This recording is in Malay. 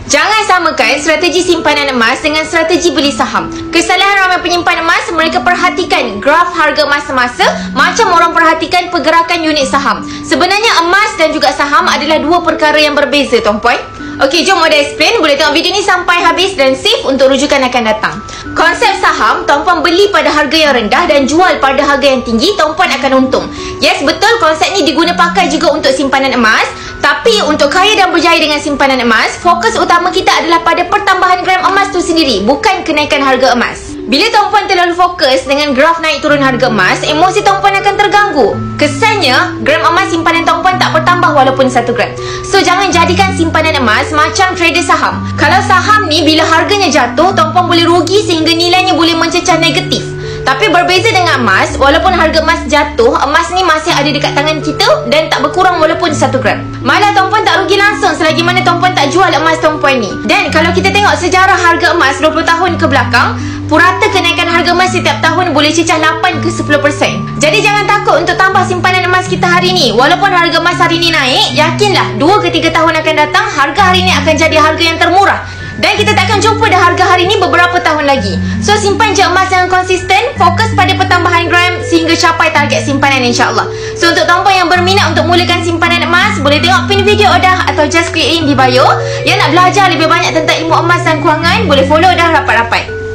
Jangan samakan strategi simpanan emas dengan strategi beli saham. Kesalahan ramai penyimpan emas, mereka perhatikan graf harga masa-masa macam orang perhatikan pergerakan unit saham. Sebenarnya emas dan juga saham adalah dua perkara yang berbeza, tuan-puan. Okey, jom Oda explain. Boleh tengok video ni sampai habis dan save untuk rujukan akan datang. Konsep saham, tuan-puan beli pada harga yang rendah dan jual pada harga yang tinggi, tuan-puan akan untung. Yes, betul, konsep ni diguna pakai juga untuk simpanan emas. Tapi untuk kaya dan berjaya dengan simpanan emas, fokus utama kita adalah pada pertambahan gram emas tu sendiri, bukan kenaikan harga emas. Bila tuan-puan terlalu fokus dengan graf naik turun harga emas, emosi tuan-puan akan terganggu. Kesannya, gram emas simpanan tuan-puan tak bertambah walaupun 1 gram. So, jangan jadikan simpanan emas macam trader saham. Kalau saham ni, bila harganya jatuh, tuan-puan boleh rugi sehingga nilainya boleh mencecah negatif. Tapi berbeza dengan emas, walaupun harga emas jatuh, emas ni masih ada dekat tangan kita dan tak berkurang walaupun 1 gram. Malah tuan-puan tak rugi langsung selagi mana tuan-puan tak jual emas tuan-puan ni. Dan kalau kita tengok sejarah harga emas 20 tahun ke belakang, purata kenaikan harga emas setiap tahun boleh cecah 8 ke 10%. Jadi jangan takut untuk tambah simpanan emas kita hari ni. Walaupun harga emas hari ni naik, yakinlah 2 ke 3 tahun akan datang, harga hari ni akan jadi harga yang termurah. Dan kita takkan jumpa dah harga hari ni beberapa tahun lagi. So, simpan je emas yang konsisten, fokus pada pertambahan gram sehingga capai target simpanan, insyaAllah. So, untuk tuan-puan yang berminat untuk mulakan simpanan emas, boleh tengok pin video Oda atau just klik link di bio. Yang nak belajar lebih banyak tentang ilmu emas dan kewangan, boleh follow Oda rapat-rapat.